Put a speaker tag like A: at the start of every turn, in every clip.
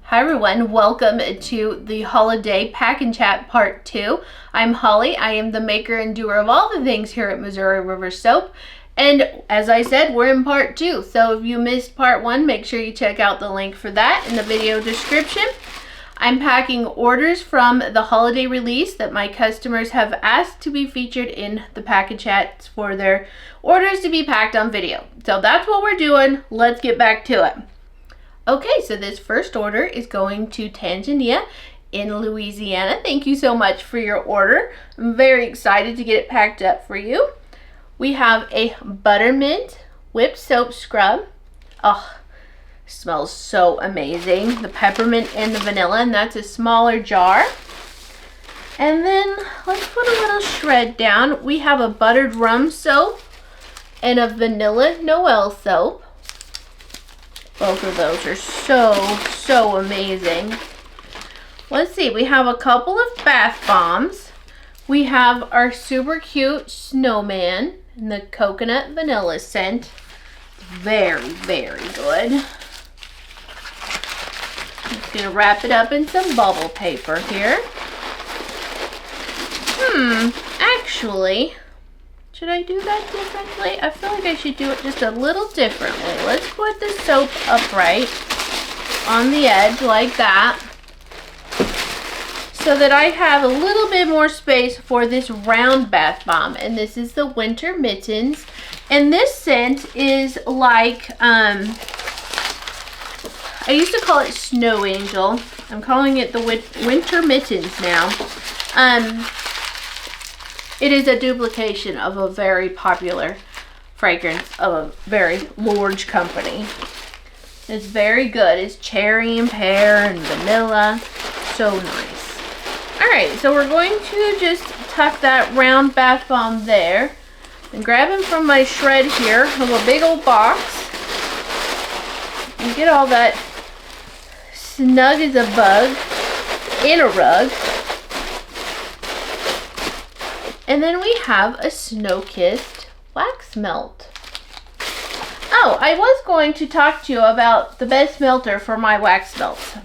A: Hi everyone, welcome to the Holiday Pack and Chat Part 2. I'm Holly. I am the maker and doer of all the things here at Missouri River Soap. And as I said, we're in Part 2. So if you missed Part 1, make sure you check out the link for that in the video description. I'm packing orders from the holiday release that my customers have asked to be featured in the Pack and Chats for their orders to be packed on video. So that's what we're doing. Let's get back to it. Okay, so this first order is going to Tanzania in Louisiana. Thank you so much for your order. I'm very excited to get it packed up for you. We have a buttermint whipped soap scrub. Oh, smells so amazing. The peppermint and the vanilla, and that's a smaller jar. And then let's put a little shred down. We have a buttered rum soap and a vanilla Noel soap. Both of those are so amazing. Let's see, we have a couple of bath bombs. We have our super cute snowman in the coconut vanilla scent. Very good. I'm just gonna wrap it up in some bubble paper here. Actually, should I do that differently? I feel like I should do it just a little differently. Let's put the soap upright on the edge like that so that I have a little bit more space for this round bath bomb. And this is the Winter Mittens. And this scent is like, I used to call it Snow Angel. I'm calling it the Winter Mittens now. It is a duplication of a very popular fragrance of a very large company. It's very good. It's cherry and pear and vanilla. So nice. Alright, so we're going to just tuck that round bath bomb there. And grabbing from my shred here of a big old box. And get all that snug as a bug in a rug. And then we have a snow-kissed wax melt. Oh, I was going to talk to you about the best melter for my wax melts.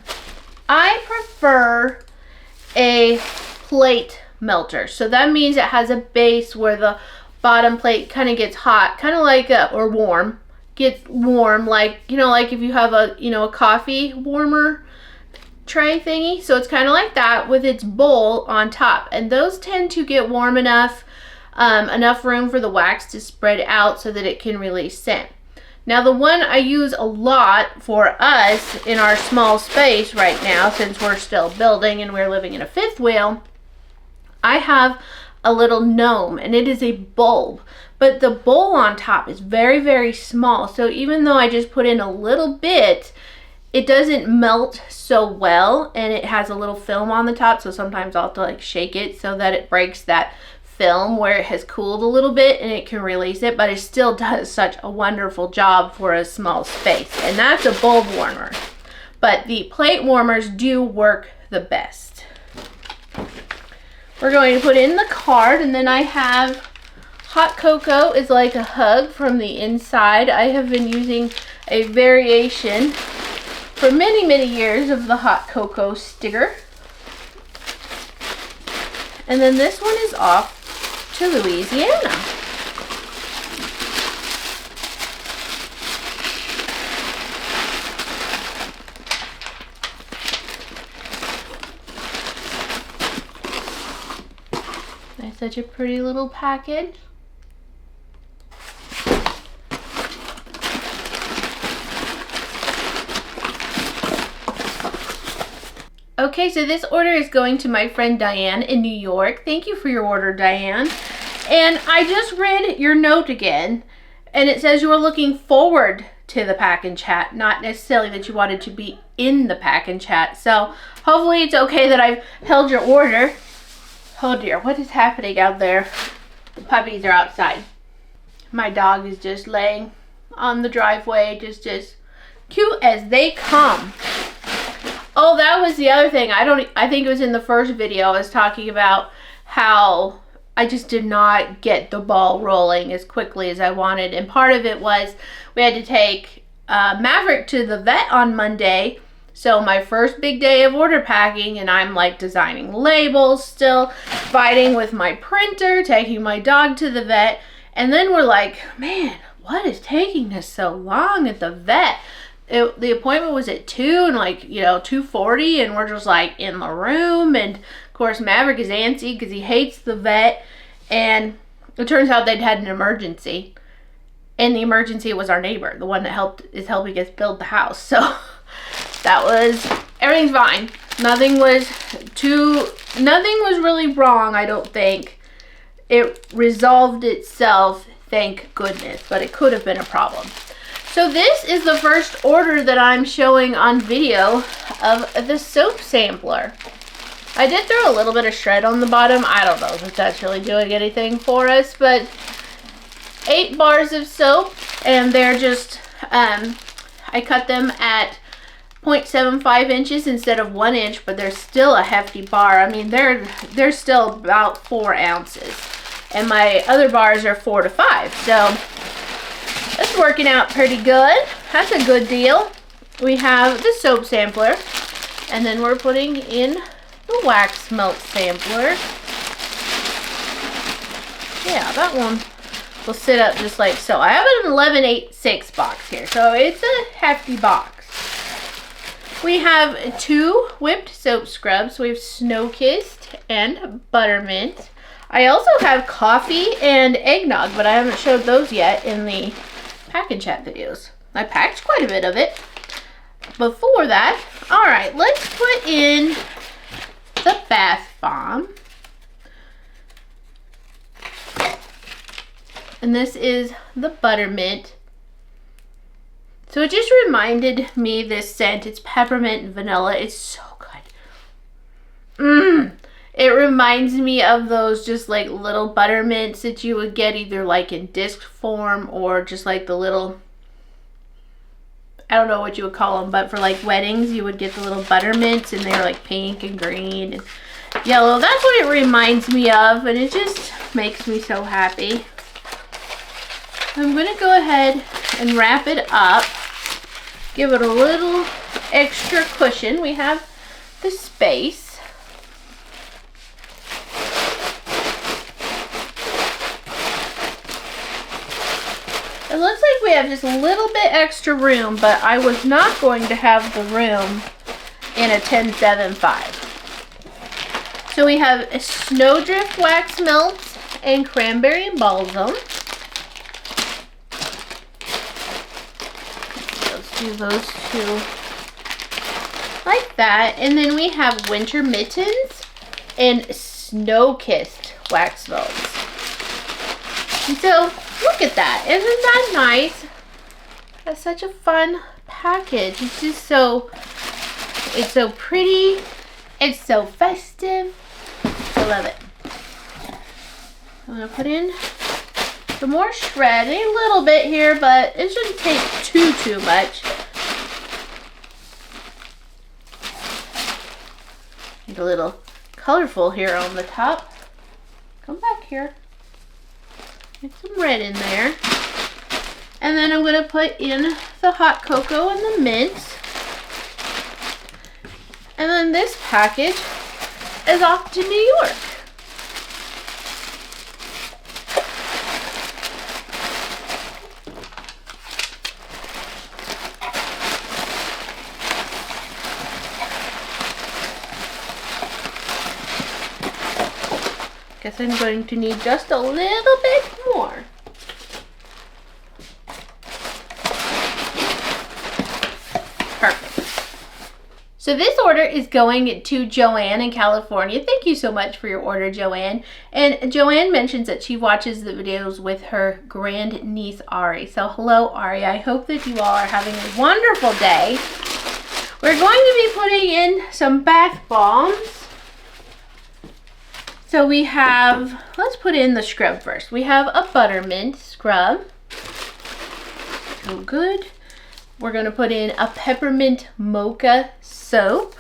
A: I prefer a plate melter. So that means it has a base where the bottom plate kind of gets hot, kind of like or warm, gets warm, like, you know, like if you have a, you know, a coffee warmer tray thingy. So it's kind of like that with its bowl on top, and those tend to get warm enough, enough room for the wax to spread out so that it can release scent. Now the one I use a lot for us in our small space right now, since we're still building and we're living in a fifth wheel, I have a little gnome, and it is a bulb, but the bowl on top is very small. So even though I just put in a little bit, it doesn't melt so well, and it has a little film on the top, so sometimes I'll have to like shake it so that it breaks that film where it has cooled a little bit and it can release it, but it still does such a wonderful job for a small space. And that's a bulb warmer, but the plate warmers do work the best. We're going to put in the card, and then I have hot cocoa is like a hug from the inside. I have been using a variation for many years of the hot cocoa sticker. And then this one is off to Louisiana. That's such a pretty little package. Okay, so this order is going to my friend Diane in New York. Thank you for your order, Diane. And I just read your note again, and it says you were looking forward to the Pack and Chat, not necessarily that you wanted to be in the Pack and Chat. So hopefully it's okay that I've held your order. Oh dear, what is happening out there? The puppies are outside. My dog is just laying on the driveway, just cute as they come. Oh, that was the other thing. I think it was in the first video I was talking about how I just did not get the ball rolling as quickly as I wanted. And part of it was we had to take Maverick to the vet on Monday So my first big day of order packing, and I'm like designing labels still, fighting with my printer, taking my dog to the vet. And then we're like, man, what is taking us so long at the vet? The appointment was at 2 and like, 2:40, and we're just like in the room. And of course Maverick is antsy because he hates the vet. And it turns out they'd had an emergency. And the emergency was our neighbor, the one that is helping us build the house. So everything's fine. Nothing was really wrong, I don't think. It resolved itself, thank goodness, but it could have been a problem. So this is the first order that I'm showing on video of the soap sampler. I did throw a little bit of shred on the bottom. I don't know if that's really doing anything for us, but 8 bars of soap, and they're just, I cut them at 0.75 inches instead of 1 inch, but they're still a hefty bar. I mean, they're still about 4 ounces, and my other bars are 4 to 5. So that's working out pretty good. That's a good deal. We have the soap sampler, and then we're putting in the wax melt sampler. Yeah, that one will sit up just like so. I have an 11/8/6 box here, so it's a hefty box. We have 2 whipped soap scrubs. We have Snow Kissed and Buttermint. I also have coffee and eggnog, but I haven't showed those yet in the pack and chat videos. I packed quite a bit of it before that. All right, let's put in the bath bomb. And this is the Buttermint. So it just reminded me, this scent, it's peppermint and vanilla. It's so good. It reminds me of those just like little buttermints that you would get either like in disc form or just like the little, I don't know what you would call them, but for like weddings you would get the little buttermints, and they're like pink and green and yellow. That's what it reminds me of, and it just makes me so happy. I'm going to go ahead and wrap it up. Give it a little extra cushion. We have the space. It looks like we have just a little bit extra room, but I was not going to have the room in a 1075. So we have a Snowdrift Wax Melt and Cranberry Balsam. Do those 2 like that, and then we have Winter Mittens and Snow Kissed Wax Melts. And so look at that, isn't that nice? That's such a fun package. It's just it's so pretty, it's so festive. I love it. I'm gonna put in some more shred, a little bit here, but it shouldn't take too much. Get a little colorful here on the top. Come back here. Get some red in there. And then I'm going to put in the hot cocoa and the mint. And then this package is off to New York. Guess I'm going to need just a little bit more. Perfect. So this order is going to Joanne in California. Thank you so much for your order, Joanne. And Joanne mentions that she watches the videos with her grandniece, Ari. So hello, Ari. I hope that you all are having a wonderful day. We're going to be putting in some bath bombs. So we have, let's put in the scrub first. We have a Buttermint scrub. So good. We're going to put in a Peppermint Mocha soap.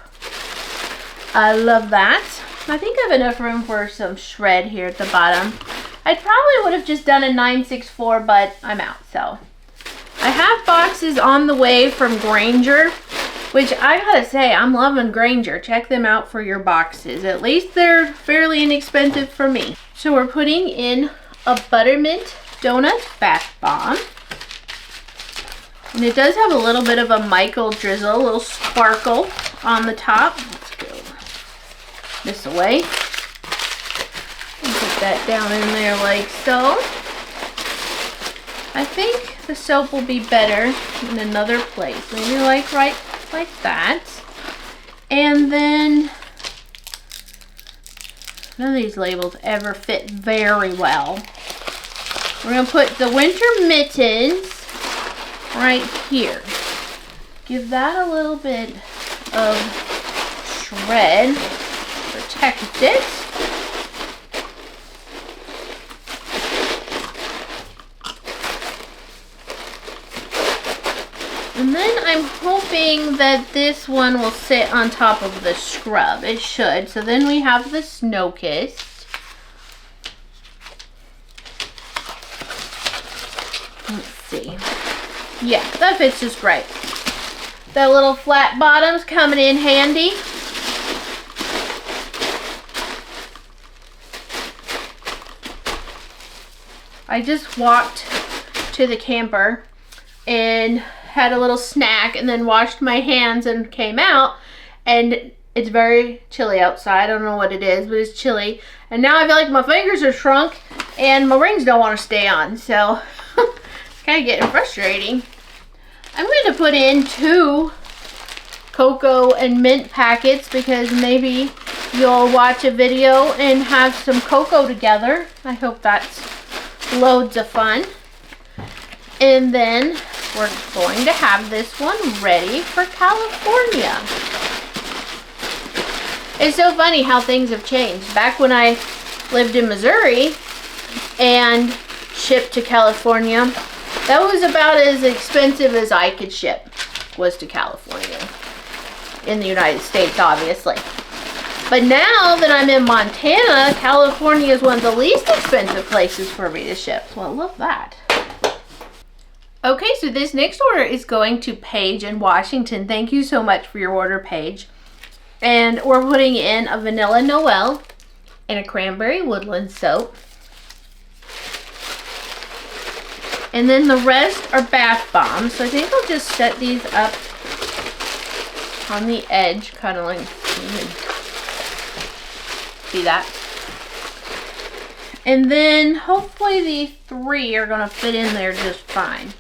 A: I love that. I think I have enough room for some shred here at the bottom. I probably would have just done a 964, but I'm out. So I have boxes on the way from Granger. which I gotta say, I'm loving Granger. Check them out for your boxes. At least they're fairly inexpensive for me. So we're putting in a Buttermint Donut Bath Bomb. And it does have a little bit of a Michael drizzle, a little sparkle on the top. Let's go this way. And put that down in there like so. I think the soap will be better in another place. Maybe like right like that. And then none of these labels ever fit very well. We're going to put the winter mittens right here. Give that a little bit of shred. Protect it. And then I'm hoping that this one will sit on top of the scrub. It should. So then we have the Snow Kissed. Let's see. Yeah, that fits just right. That little flat bottom's coming in handy. I just walked to the camper and had a little snack and then washed my hands and came out, and it's very chilly outside. I don't know what it is, but it's chilly. And now I feel like my fingers are shrunk and my rings don't want to stay on. So it's kind of getting frustrating. I'm going to put in 2 cocoa and mint packets because maybe you'll watch a video and have some cocoa together. I hope that's loads of fun. And then we're going to have this one ready for California. It's so funny how things have changed. Back when I lived in Missouri and shipped to California, that was about as expensive as I could ship, was to California. In the United States, obviously. But now that I'm in Montana, California is one of the least expensive places for me to ship. So I love that. Okay, so this next order is going to Paige in Washington. Thank you so much for your order, Paige. And we're putting in a Vanilla Noel and a Cranberry Woodland soap. And then the rest are bath bombs. So I think I'll just set these up on the edge, kind of like, see that? And then hopefully these 3 are gonna fit in there just fine.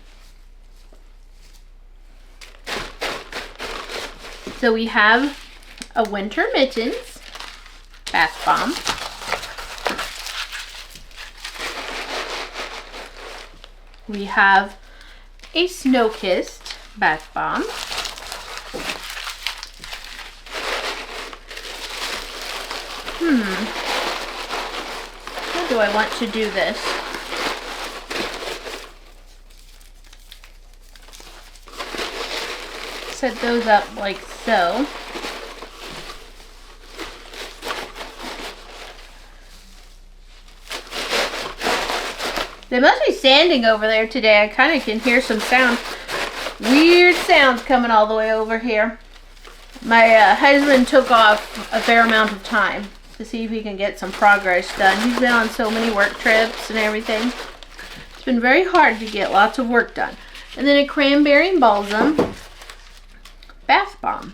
A: So we have a Winter Mittens bath bomb. We have a Snow Kissed bath bomb. How do I want to do this? Set those up like so. They must be sanding over there today. I kind of can hear some sound. Weird sounds coming all the way over here. My husband took off a fair amount of time to see if he can get some progress done. He's been on so many work trips and everything. It's been very hard to get lots of work done. And then a Cranberry Balsam bath bomb.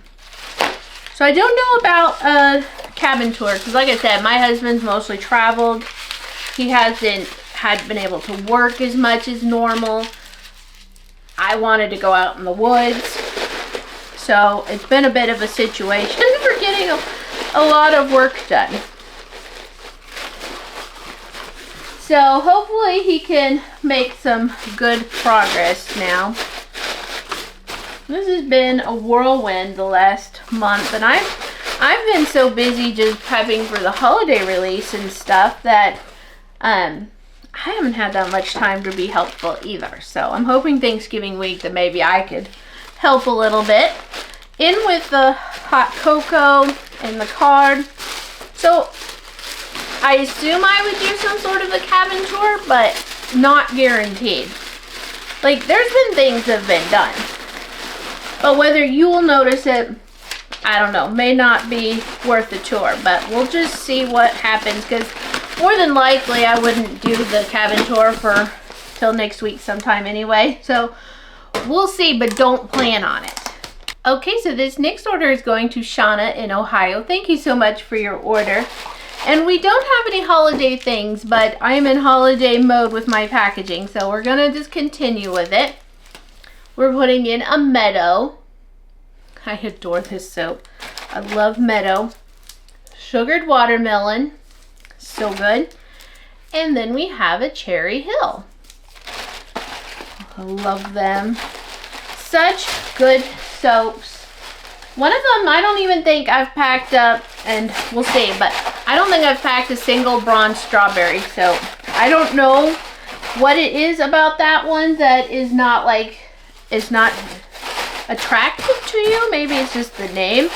A: So I don't know about a cabin tour because, like I said, my husband's mostly traveled. He hasn't been able to work as much as normal. I wanted to go out in the woods. So it's been a bit of a situation for getting a lot of work done. So hopefully he can make some good progress now. This has been a whirlwind the last month, and I've been so busy just prepping for the holiday release and stuff that I haven't had that much time to be helpful either. So I'm hoping Thanksgiving week that maybe I could help a little bit. In with the hot cocoa and the card. So I assume I would do some sort of a cabin tour, but not guaranteed. Like, there's been things that have been done. But whether you will notice it, I don't know, may not be worth the tour, but we'll just see what happens, because more than likely I wouldn't do the cabin tour for till next week sometime anyway. So we'll see, but don't plan on it. Okay, so this next order is going to Shauna in Ohio. Thank you so much for your order. And we don't have any holiday things, but I'm in holiday mode with my packaging, so we're gonna just continue with it. We're putting in a meadow. I adore this soap. I love meadow. Sugared watermelon. So good. And then we have a cherry hill. I love them. Such good soaps. One of them I don't even think I've packed up, and we'll see, but I don't think I've packed a single bronze strawberry, so I don't know what it is about that one that is not like, it's not attractive to you. Maybe it's just the name.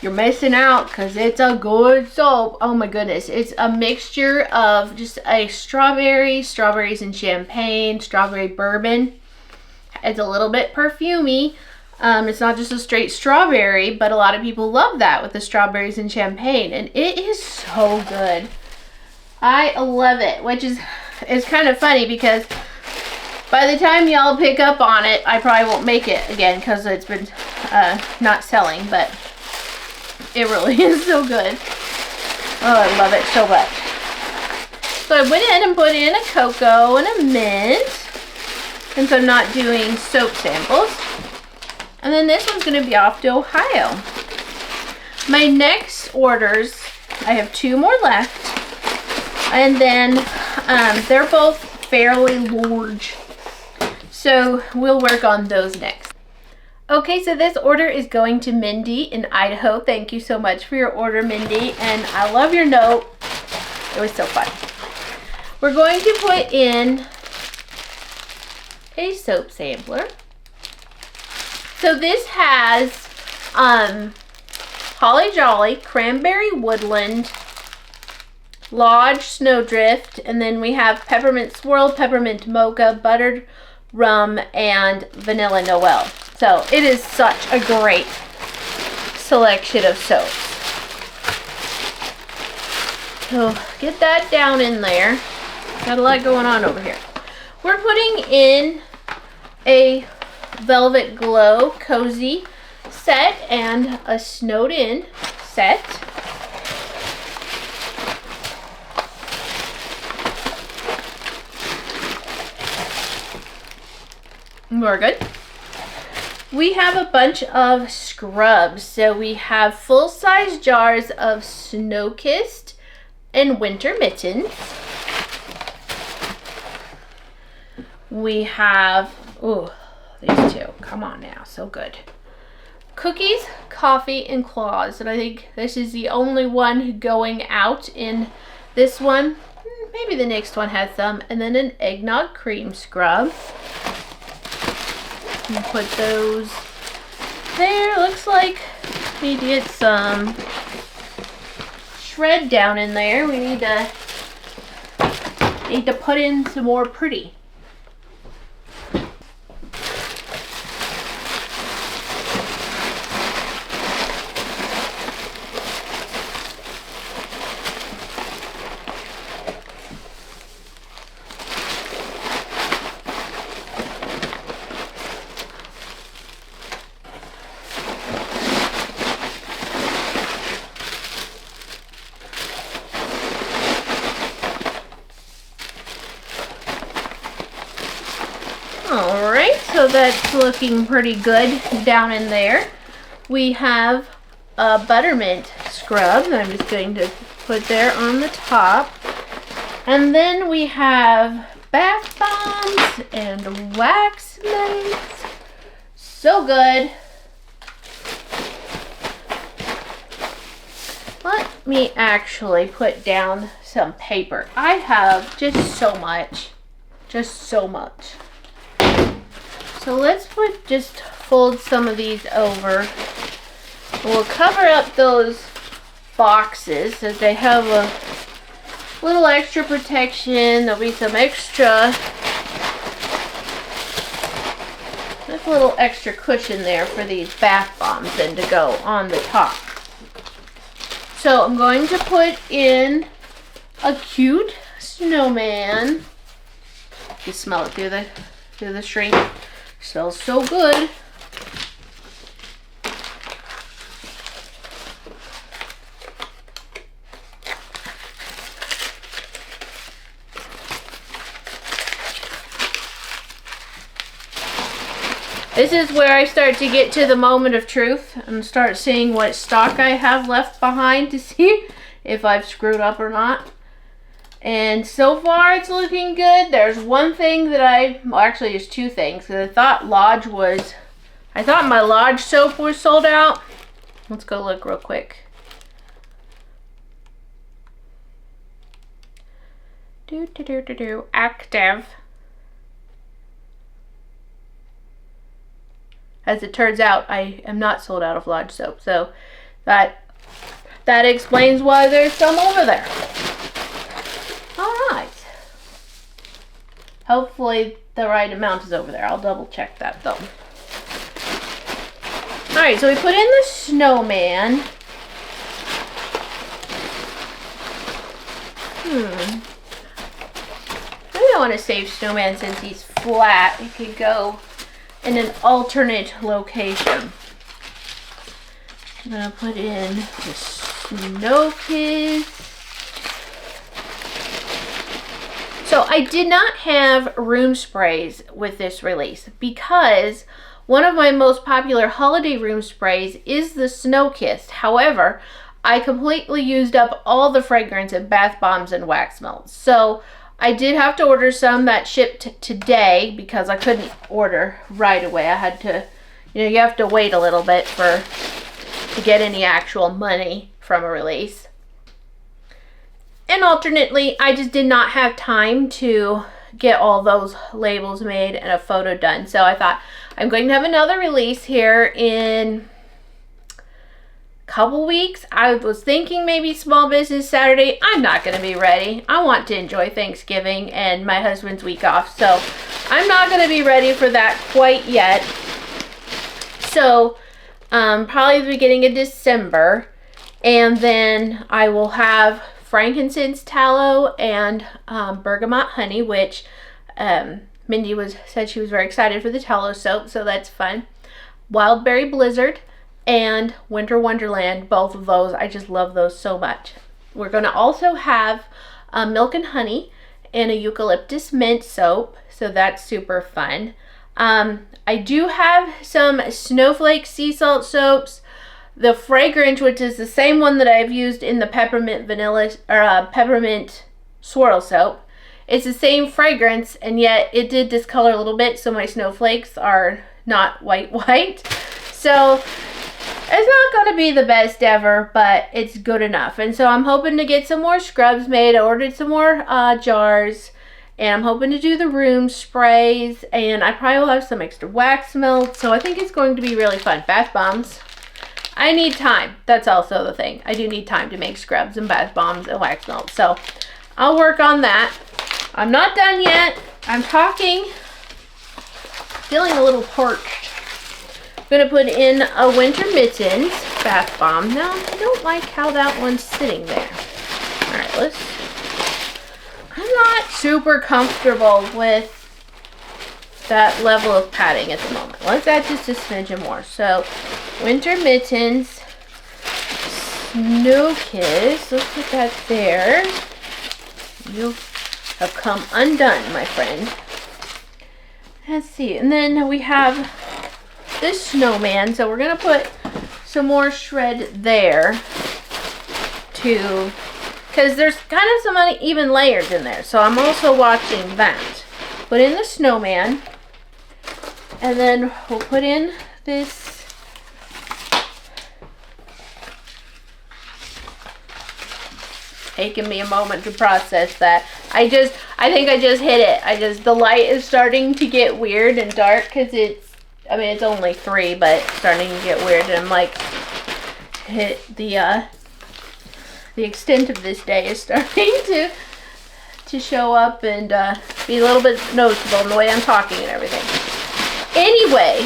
A: You're missing out, because it's a good soap. Oh my goodness. It's a mixture of just a strawberries and champagne, strawberry bourbon. It's a little bit perfumey. It's not just a straight strawberry, but a lot of people love that with the strawberries and champagne, and it is so good. I love it, which is kind of funny because by the time y'all pick up on it, I probably won't make it again because it's been not selling, but it really is so good. Oh, I love it so much. So I went ahead and put in a cocoa and a mint, since I'm not doing soap samples. And then this one's going to be off to Ohio. My next orders, I have 2 more left. And then they're both fairly large. So we'll work on those next. Okay, so this order is going to Mindy in Idaho. Thank you so much for your order, Mindy. And I love your note. It was so fun. We're going to put in a soap sampler. So this has Holly Jolly, Cranberry Woodland, Lodge Snowdrift, and then we have Peppermint Swirl, Peppermint Mocha, Buttered Rum, and Vanilla Noel. So it is such a great selection of soaps. So get that down in there. Got a lot going on over here. We're putting in a Velvet Glow Cozy set and a Snowed In set. We're good. We have a bunch of scrubs. So we have full-size jars of Snow-Kissed and Winter Mittens. We have, ooh, these 2. Come on now, so good. Cookies, Coffee, and Claws. And I think this is the only one going out in this one. Maybe the next one has some. And then an Eggnog Cream Scrub. And put those there. Looks like we need to get some shred down in there. We need to put in some more pretty. Alright, so that's looking pretty good down in there. We have a Buttermint Scrub that I'm just going to put there on the top. And then we have bath bombs and wax melts. So good. Let me actually put down some paper. I have just so much. Just so much. So let's just fold some of these over. We'll cover up those boxes so they have a little extra protection. There'll be some extra There's a little extra cushion there for these bath bombs then to go on the top. So I'm going to put in a cute snowman. You smell it through the shrink. Smells so good. This is where I start to get to the moment of truth and start seeing what stock I have left behind to see if I've screwed up or not. And so far it's looking good. There's one thing that well, actually there's two things. Because I thought my Lodge soap was sold out. Let's go look real quick. Active. As it turns out, I am not sold out of Lodge soap. So that explains why there's some over there. Alright. Hopefully the right amount is over there. I'll double check that though. Alright, so we put in the snowman. Maybe I want to save snowman since he's flat. He could go in an alternate location. I'm gonna put in the snow kiss. So I did not have room sprays with this release because one of my most popular holiday room sprays is the Snow Kissed. However, I completely used up all the fragrance in bath bombs and wax melts. So I did have to order some that shipped today because I couldn't order right away. I had to, you have to wait a little bit to get any actual money from a release. And alternately, I just did not have time to get all those labels made and a photo done. So I thought I'm going to have another release here in couple weeks. I was thinking maybe Small Business Saturday. I'm not going to be ready. I want to enjoy Thanksgiving and my husband's week off, so I'm not going to be ready for that quite yet. So probably the beginning of December, and then I will have frankincense tallow and bergamot honey, which Mindy said she was very excited for the tallow soap, so that's fun. Wildberry Blizzard and Winter Wonderland, both of those, I just love those so much. We're going to also have milk and honey and a eucalyptus mint soap, so that's super fun. I do have some snowflake sea salt soaps. The fragrance, which is the same one that I've used in the peppermint vanilla or peppermint swirl soap, it's the same fragrance, and yet it did discolor a little bit, so my snowflakes are not white. So it's not going to be the best ever, but it's good enough. And so I'm hoping to get some more scrubs made. I ordered some more jars, and I'm hoping to do the room sprays, and I probably will have some extra wax melt. So I think it's going to be really fun. Bath bombs. I need time. That's also the thing. I do need time to make scrubs and bath bombs and wax melt. So I'll work on that. I'm not done yet. I'm talking. Feeling a little parched. I'm going to put in a Winter Mittens bath bomb. Now, I don't like how that one's sitting there. Alright, I'm not super comfortable with that level of padding at the moment. Let's add just a smidgen more. So, Winter Mittens, Snow Kiss. Let's put that there. You have come undone, my friend. Let's see. And then we have this snowman, so we're gonna put some more shred there too, because there's kind of some uneven layers in there, so I'm also watching that. Put in the snowman, and then we'll put in this taking me a moment to process that. I think I just hit it. The light is starting to get weird and dark because it's only 3, but it's starting to get weird, and I'm like, the extent of this day is starting to show up and be a little bit noticeable in the way I'm talking and everything. Anyway,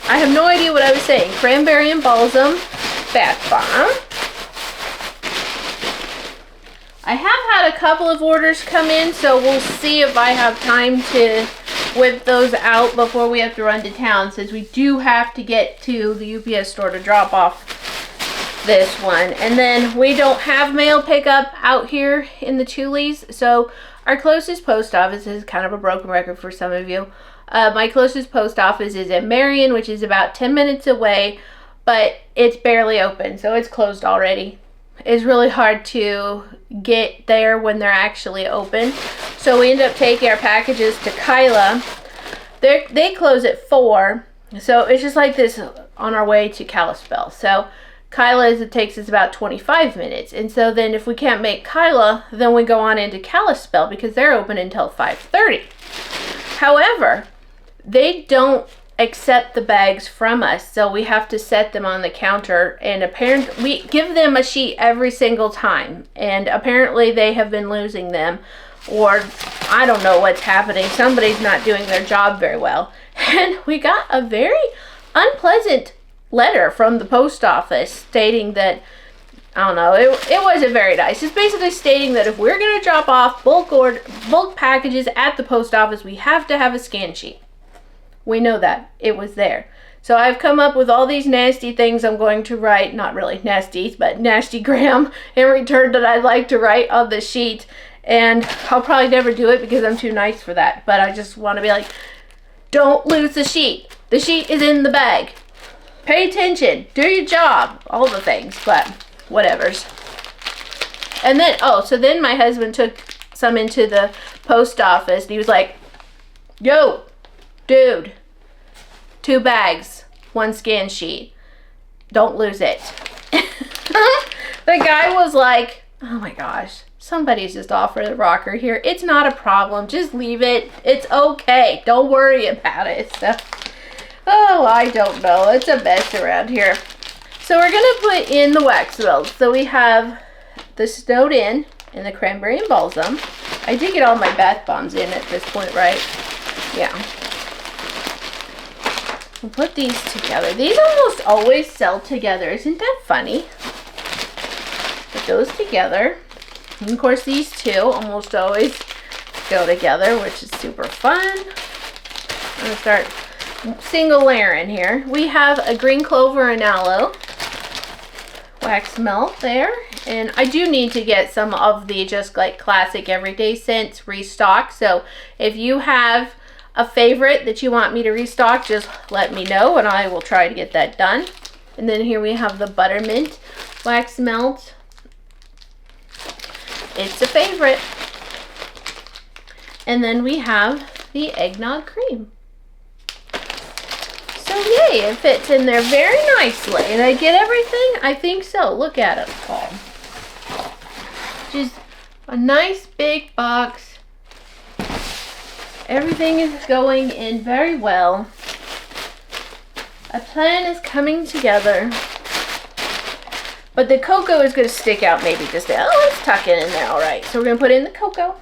A: I have no idea what I was saying. Cranberry and balsam bath bomb. I have had a couple of orders come in, so we'll see if I have time to whip those out before we have to run to town, since we do have to get to the UPS store to drop off this one. And then we don't have mail pickup out here in the Tules, so our closest post office is kind of a broken record for some of you. My closest post office is in Marion, which is about 10 minutes away, but it's barely open, so it's closed already. It's really hard to get there when they're actually open, so we end up taking our packages to Kyla. They close at 4, so it's just like this on our way to Kalispell. So Kyla's, it takes us about 25 minutes, and so then if we can't make Kyla, then we go on into Kalispell because they're open until 5:30. However, they don't accept the bags from us, so we have to set them on the counter, and apparently we give them a sheet every single time, and apparently they have been losing them, or I don't know what's happening. Somebody's not doing their job very well. And we got a very unpleasant letter from the post office stating that, I don't know, it wasn't very nice. It's basically stating that if we're going to drop off bulk packages at the post office, we have to have a scan sheet. We know that. It was there. So I've come up with all these nasty things I'm going to write, not really nasties, but nasty gram in return that I'd like to write on the sheet. And I'll probably never do it because I'm too nice for that. But I just want to be like, don't lose the sheet. The sheet is in the bag. Pay attention. Do your job. All the things, but whatevers. And then, so then my husband took some into the post office and he was like, yo, dude, 2 bags, 1 scan sheet. Don't lose it. The guy was like, oh my gosh, somebody's just offered a rocker here. It's not a problem. Just leave it. It's okay. Don't worry about it. So, I don't know. It's a mess around here. So we're going to put in the wax melts. So we have the Snowed In and the cranberry and balsam. I did get all my bath bombs in at this point, right? Yeah. We'll put these together. These almost always sell together. Isn't that funny? Put those together. And of course these two almost always go together, which is super fun. I'm going to start single layering here. We have a green clover and aloe wax melt there. And I do need to get some of the just like classic everyday scents restocked. So if you have a favorite that you want me to restock, just let me know and I will try to get that done. And then here we have the buttermint wax melt. It's a favorite. And then we have the eggnog cream. So yay, it fits in there very nicely. And I get everything? I think so. Look at it all. Just a nice big box. Everything is going in very well. A plan is coming together. But the cocoa is going to stick out maybe just there. Oh, let's tuck it in there. All right. So we're going to put in the cocoa.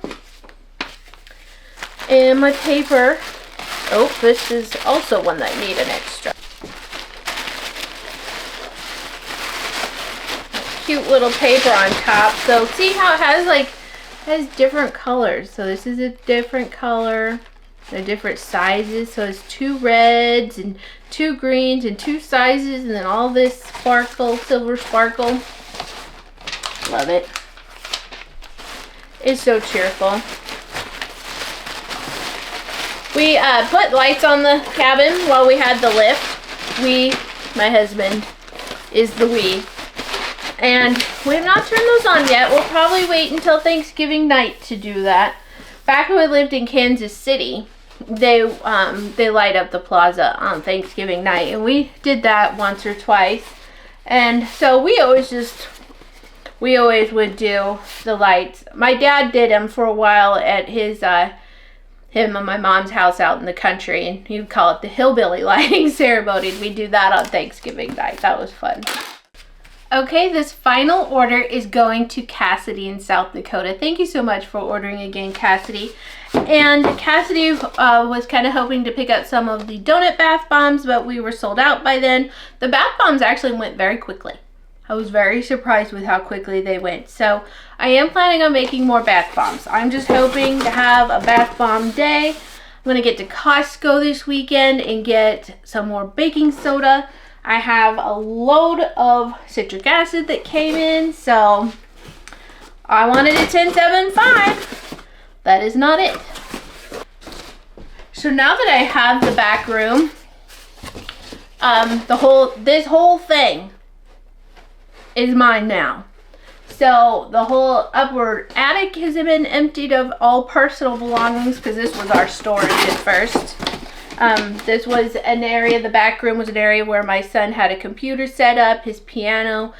A: And my paper. Oh, this is also one that I need an extra. Cute little paper on top. So see how it has different colors. So this is a different color. They're different sizes. So it's 2 reds and 2 greens and 2 sizes, and then all this sparkle, silver sparkle. Love it. It's so cheerful. We put lights on the cabin while we had the lift. My husband, is the we. And we have not turned those on yet. We'll probably wait until Thanksgiving night to do that. Back when we lived in Kansas City, they light up the plaza on Thanksgiving night, and we did that once or twice. And so we always would do the lights. My dad did them for a while at his him and my mom's house out in the country, and he would call it the hillbilly lighting ceremony. We'd do that on Thanksgiving night. That was fun. Okay, this final order is going to Cassidy in South Dakota. Thank you so much for ordering again, Cassidy. And Cassidy was kind of hoping to pick up some of the donut bath bombs, but we were sold out by then. The bath bombs actually went very quickly. I was very surprised with how quickly they went. So I am planning on making more bath bombs. I'm just hoping to have a bath bomb day. I'm going to get to Costco this weekend and get some more baking soda. I have a load of citric acid that came in, so I wanted a 1075. That is not it. So now that I have the back room, this whole thing is mine now. So the whole upward attic has been emptied of all personal belongings because this was our storage at first. This was an area, the back room was an area where my son had a computer set up, his piano.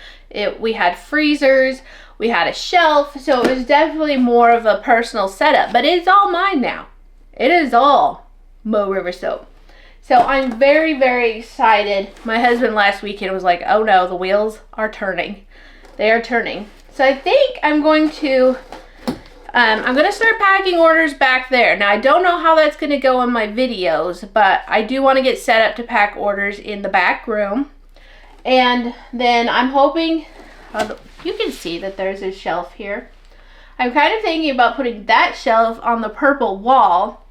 A: We had freezers, we had a shelf, so it was definitely more of a personal setup, but it's all mine now. It is all Mo River soap. So I'm very, very excited. My husband last weekend was like, oh no, the wheels are turning. They are turning. So I think I'm going to start packing orders back there. Now I don't know how that's going to go in my videos, but I do want to get set up to pack orders in the back room. And then I'm hoping, you can see that there's a shelf here. I'm kind of thinking about putting that shelf on the purple wall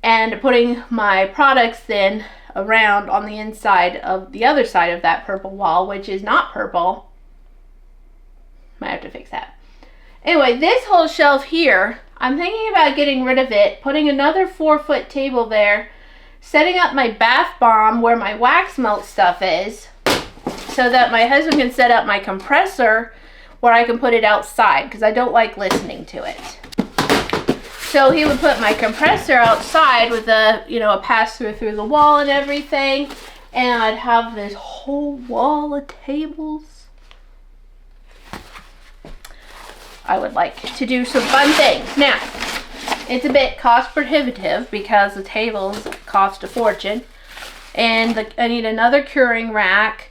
A: and putting my products then around on the inside of the other side of that purple wall, which is not purple. Might have to fix that. Anyway, this whole shelf here, I'm thinking about getting rid of it, putting another 4-foot table there, setting up my bath bomb where my wax melt stuff is, so that my husband can set up my compressor where I can put it outside, because I don't like listening to it. So he would put my compressor outside with a pass-through through the wall and everything, and I'd have this whole wall of tables. I would like to do some fun things. Now, it's a bit cost prohibitive because the tables cost a fortune. And I need another curing rack.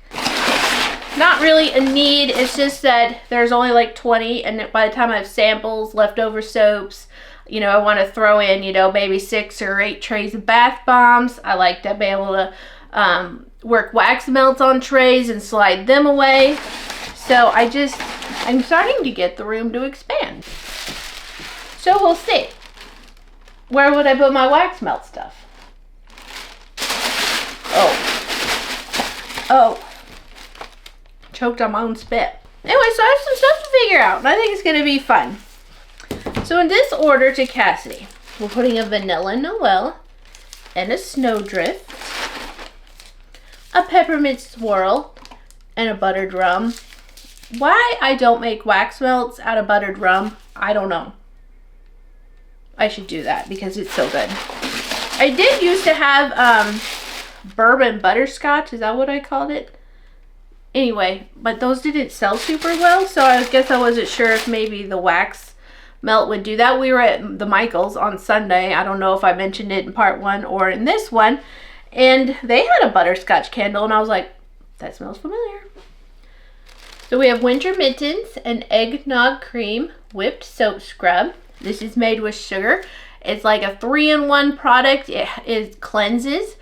A: Not really a need, it's just that there's only like 20, and by the time I have samples, leftover soaps, I want to throw in, maybe 6 or 8 trays of bath bombs. I like to be able to work wax melts on trays and slide them away. So I'm starting to get the room to expand. So we'll see. Where would I put my wax melt stuff? Oh. Choked on my own spit. Anyway, so I have some stuff to figure out, and I think it's going to be fun. So in this order to Cassidy, we're putting a Vanilla Noel and a Snowdrift, a Peppermint Swirl, and a Buttered Rum. Why I don't make wax melts out of buttered rum, I don't know. I should do that because it's so good. I did used to have bourbon butterscotch, is that what I called it? Anyway, but those didn't sell super well, so I guess I wasn't sure if maybe the wax melt would do that. We were at the Michaels on Sunday. I don't know if I mentioned it in part 1 or in this one. And they had a butterscotch candle, and I was like, that smells familiar. So we have Winter Mittens and Eggnog Cream Whipped Soap Scrub. This is made with sugar. It's like a 3-in-1 product. It cleanses,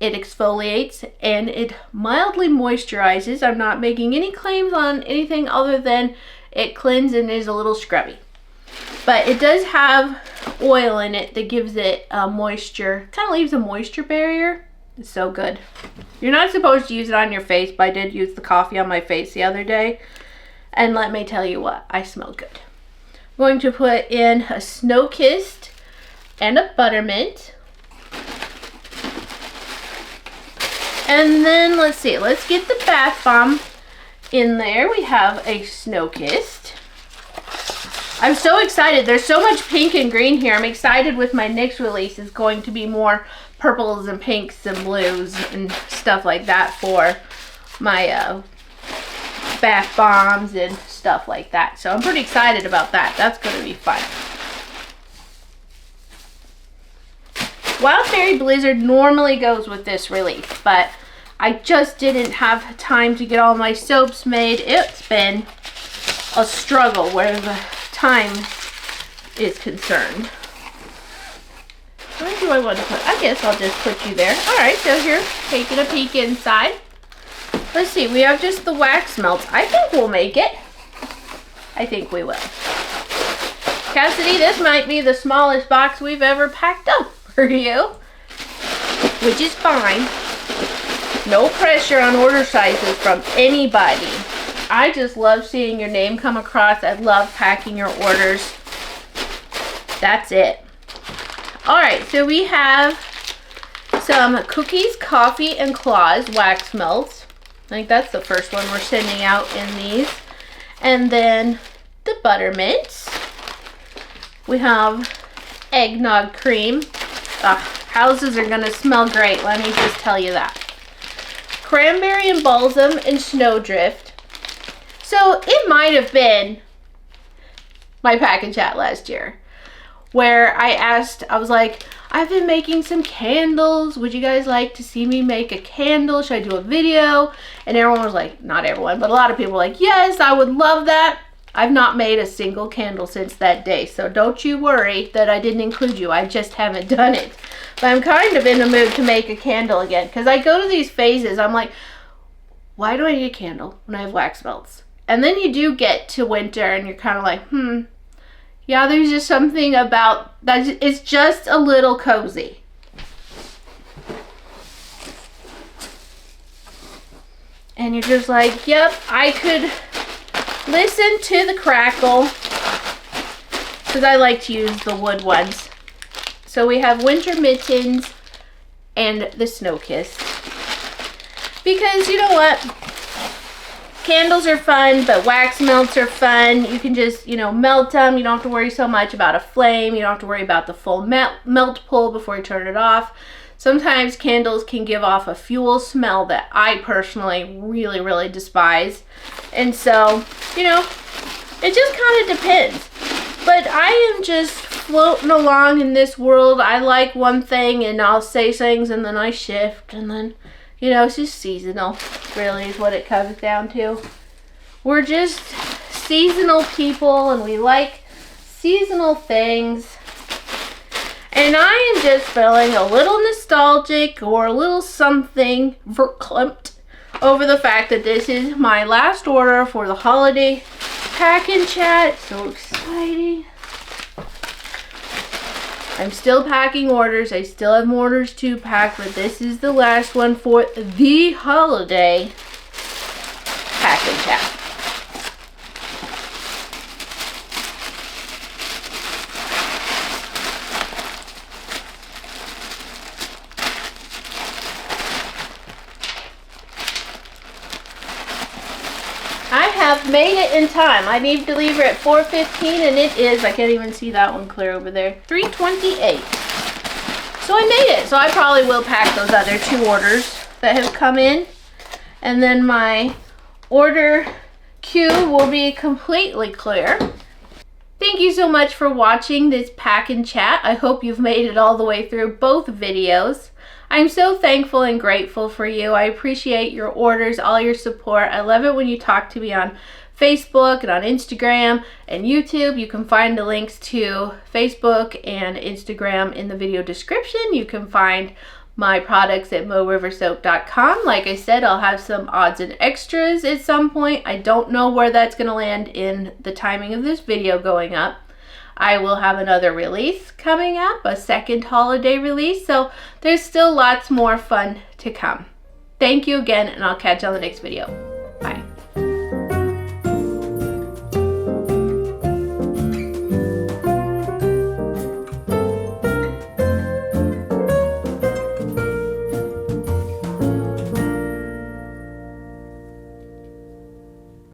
A: it exfoliates, and it mildly moisturizes. I'm not making any claims on anything other than it cleanses and is a little scrubby. But it does have oil in it that gives it moisture, kind of leaves a moisture barrier. It's so good. You're not supposed to use it on your face, but I did use the coffee on my face the other day. And let me tell you what, I smell good. I'm going to put in a Snow-Kissed and a Buttermint. And then, let's see, let's get the bath bomb in there. We have a Snow-Kissed. I'm so excited. There's so much pink and green here. I'm excited with my next release. It's going to be more purples and pinks and blues and stuff like that for my bath bombs and stuff like that. So I'm pretty excited about that. That's going to be fun. Wild Berry Blizzard normally goes with this release, but I just didn't have time to get all my soaps made. It's been a struggle where the time is concerned. Where do I want to put? I guess I'll just put you there. All right, so here, taking a peek inside. Let's see, we have just the wax melts. I think we'll make it. I think we will. Cassidy, this might be the smallest box we've ever packed up for you, which is fine. No pressure on order sizes from anybody. I just love seeing your name come across. I love packing your orders. That's it. All right, so we have some Cookies, Coffee, and Claws wax melts. I think that's the first one we're sending out in these. And then the Buttermints. We have Eggnog Cream. Houses are gonna smell great, let me just tell you that. Cranberry and Balsam and Snowdrift. So it might have been my pack and chat last year where I was like, I've been making some candles. Would you guys like to see me make a candle? Should I do a video? And everyone was like, not everyone, but a lot of people were like, yes, I would love that. I've not made a single candle since that day. So don't you worry that I didn't include you. I just haven't done it. But I'm kind of in the mood to make a candle again. Because I go to these phases. I'm like, why do I need a candle when I have wax melts? And then you do get to winter and you're kind of like, yeah, there's just something about that. It's just a little cozy. And you're just like, yep, I could listen to the crackle. Because I like to use the wood ones. So we have Winter Mittens and the Snow Kiss. Because you know what? Candles are fun, but wax melts are fun. You can just, melt them. You don't have to worry so much about a flame. You don't have to worry about the full melt pull before you turn it off. Sometimes candles can give off a fuel smell that I personally really, really despise. And so, it just kind of depends. But I am just floating along in this world. I like one thing and I'll say things and then I shift and then, it's just seasonal, really is what it comes down to. We're just seasonal people and we like seasonal things. And I am just feeling a little nostalgic or a little something verklempt over the fact that this is my last order for the holiday pack and chat. So exciting. I'm still packing orders. I still have more orders to pack, but this is the last one for the holiday pack and chat. I have made it in time. I need to deliver at 4:15 and it is, I can't even see that one clear over there, 3:28. So I made it. So I probably will pack those other 2 orders that have come in. And then my order queue will be completely clear. Thank you so much for watching this pack and chat. I hope you've made it all the way through both videos. I'm so thankful and grateful for you. I appreciate your orders, all your support. I love it when you talk to me on Facebook and on Instagram and YouTube. You can find the links to Facebook and Instagram in the video description. You can find my products at moriversoap.com. Like I said, I'll have some odds and extras at some point. I don't know where that's going to land in the timing of this video going up. I will have another release coming up, a second holiday release, so there's still lots more fun to come. Thank you again, and I'll catch you on the next video. Bye.